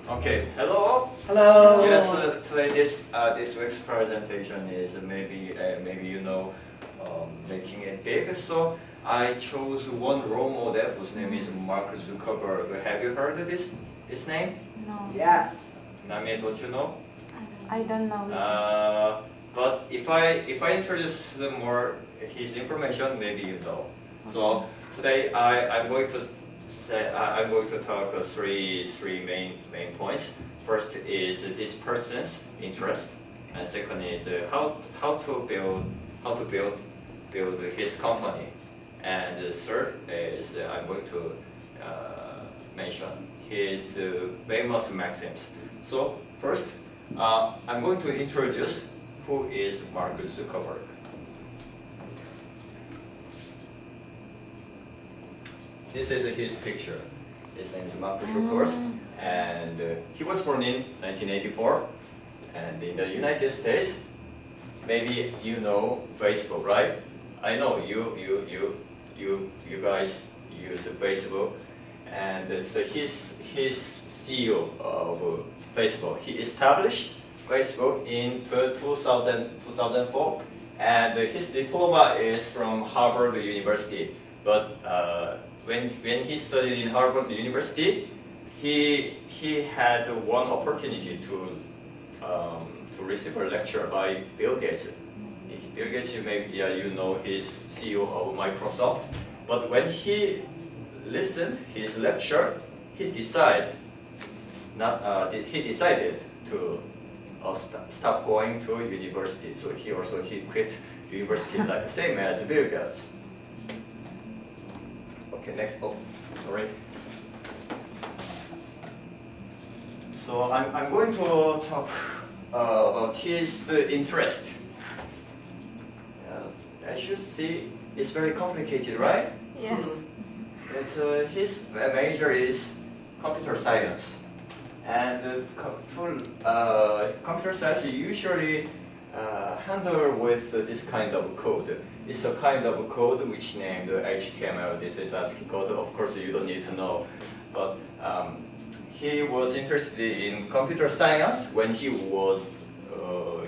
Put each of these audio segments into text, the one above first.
Okay, hello. Hello. Yes, today this week's presentation is maybe making it big. So I chose one role model whose name is Mark Zuckerberg. Have you heard of this name? No. Yes. Nami, don't you know? I don't know. But if I introduce more his information, maybe you know. So today I'm going to I'm going to talk three main points. First is this person's interest, and second is how to build his company, and the third is I'm going to mention his famous maxims. So first, I'm going to introduce who is Mark Zuckerberg. This is his picture. His name is Mark Zuckerberg, and he was born in 1984, and in the United States. Maybe you know Facebook, right? I know you guys use Facebook, and so he's CEO of Facebook. He established Facebook in 2004, and his diploma is from Harvard University. But when he studied in Harvard University, he had one opportunity to receive a lecture by Bill Gates. Bill Gates, you know, he's CEO of Microsoft. But when he listened his lecture, he decided to stop going to university. So he quit university like the same as Bill Gates. Okay, next. Oh, sorry. So I'm going to talk about his interest. As you see, it's very complicated, right? Yes. His major is computer science, and computer science usually handle with this kind of code. It's a kind of code which named HTML. This is ASCII code. Of course, you don't need to know, but he was interested in computer science when he was.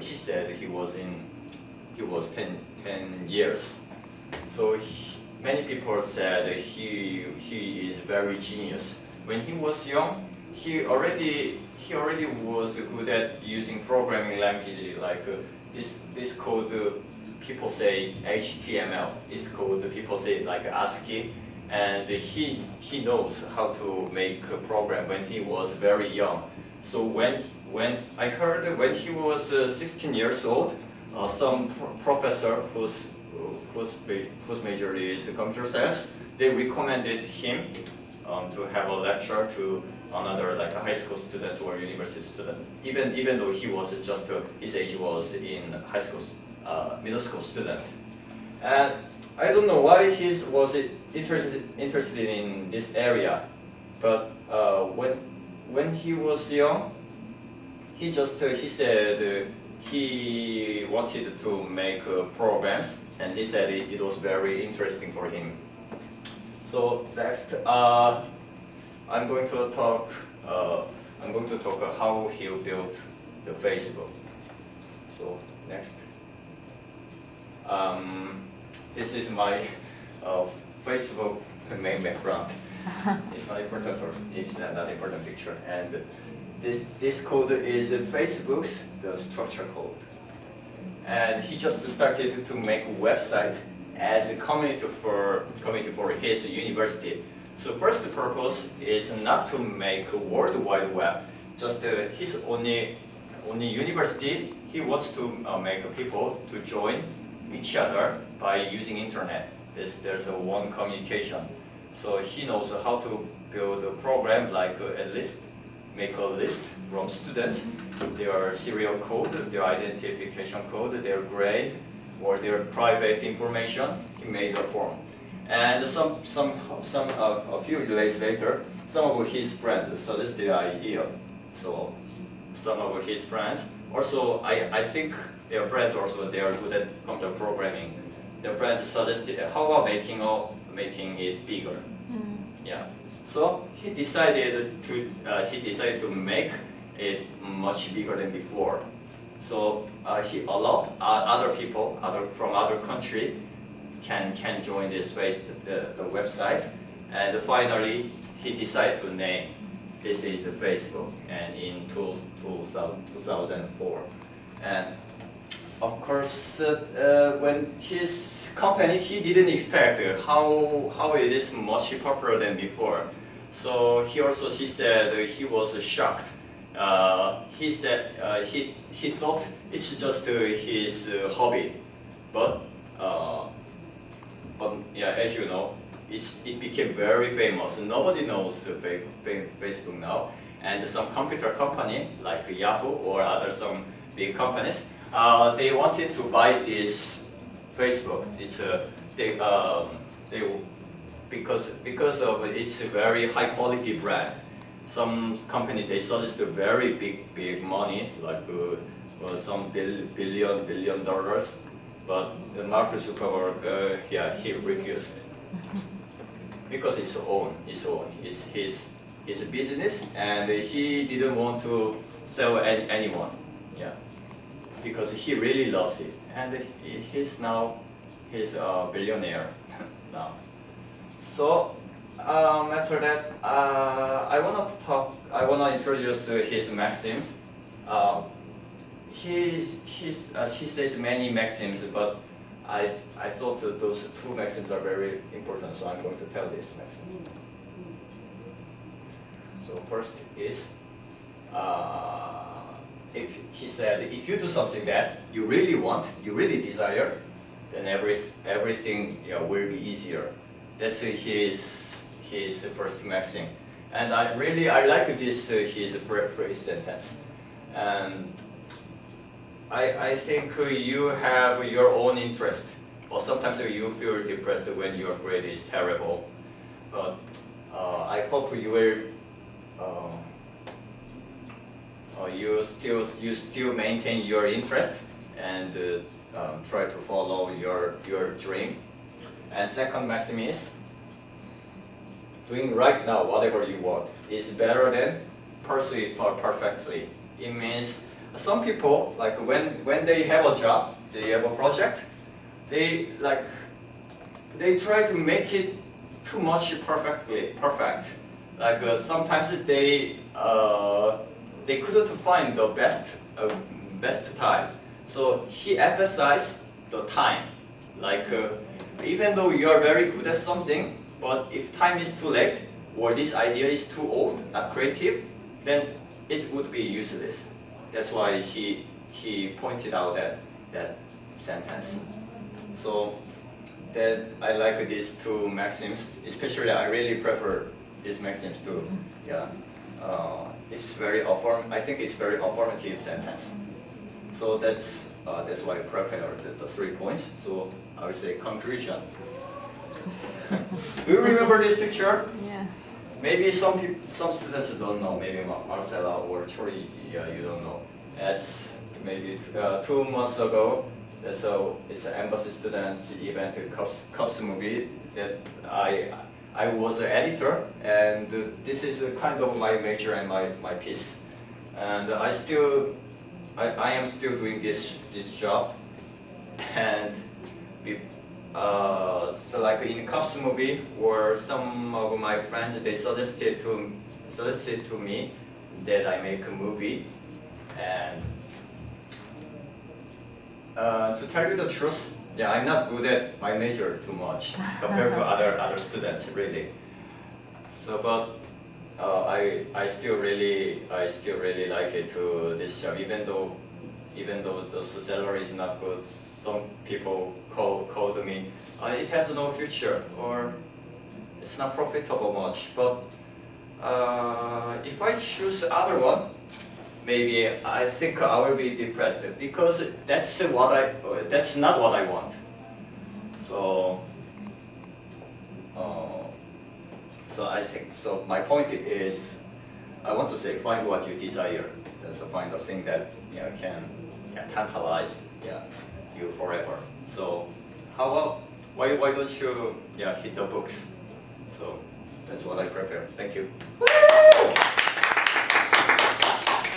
He said he was 10 years. So many people said he is very genius. When he was young, he already was good at using programming language like this code. People say HTML. This code people say like ASCII, and he knows how to make a program when he was very young. So when I heard when he was 16 years old, some professor whose major is computer science, they recommended him to have a lecture to another like a high school student or university student. Even though he was just his age was in high school, middle school student, and I don't know why he was interested in this area, but when he was young, he said he wanted to make programs, and he said it was very interesting for him. So next, I'm going to talk how he built the Facebook. So next, this is my Facebook main background. It's not important it's not important picture, and this code is Facebook's the structure code, and he just started to make a website as a community for his university. So first purpose is not to make a World Wide Web, just his only university. He wants to make people to join each other by using internet. There's a one communication. So he knows how to build a program like make a list from students, their serial code, their identification code, their grade, or their private information. He made a form. And a few days later, some of his friends suggested the idea. So some of his friends also, I think their friends also they are good at computer programming. Their friends suggested how about making it bigger. Yeah. So he decided to make it much bigger than before. So he allowed other people from other country can join this the website, and finally he decided to name this is Facebook, and in 2004. And of course, when his company, he didn't expect how it is much popular than before. So he said he was shocked. He said he thought it's just his hobby, but yeah, as you know, it became very famous. Nobody knows Facebook now, and some computer company like Yahoo or other some big companies, they wanted to buy this Facebook. It's because of its very high quality brand. Some company, they suggest very big money, like some billion dollars, but Mark Zuckerberg, yeah, he refused because it's his business, and he didn't want to sell anyone, yeah, because he really loves it, and he's a billionaire now. So after that, I wanna introduce his maxims. He says many maxims, but I thought that those two maxims are very important, so I'm going to tell this maxim. So first is, if he said, if you do something that you really want, you really desire, then everything, yeah, will be easier. That's his first maxim, and I like this his phrase sentence. And I think you have your own interest, or sometimes you feel depressed when your grade is terrible. But I hope you will you still maintain your interest and try to follow your dream. And second maxim is, doing right now whatever you want is better than pursuing perfectly. It means some people, like when they have a job, they have a project, they try to make it too much perfect. Like sometimes they couldn't find the best time. So he emphasized the time. Like even though you are very good at something, but if time is too late, or this idea is too old, not creative, then it would be useless. That's why he pointed out that sentence. So that I like these two maxims. Especially, I really prefer these maxims too. Yeah, it's very I think it's very affirmative sentence. So that's why I prepared the 3 points. So I would say conclusion. Do you remember this picture? Yeah. Maybe some students don't know. Maybe Marcella or Chori, yeah, you don't know. As maybe 2 months ago, it's an embassy students event, Cubs movie that I was an editor, and this is kind of my major and my piece. And I am still doing this job, and so like in Cubs movie, or some of my friends, they suggested to me that I make a movie. And to tell you the truth, yeah, I'm not good at my major too much compared to other students, really. So, but I still really like it to this job, even though the salary is not good. Some people called me, it has no future, or it's not profitable much. But if I choose other one, maybe I think I will be depressed, because that's not what I want. So I think, so my point is, I want to say, find what you desire. So find the thing that can tantalize you forever. So how about why don't you hit the books? So That's what I prepare. Thank you. Woo!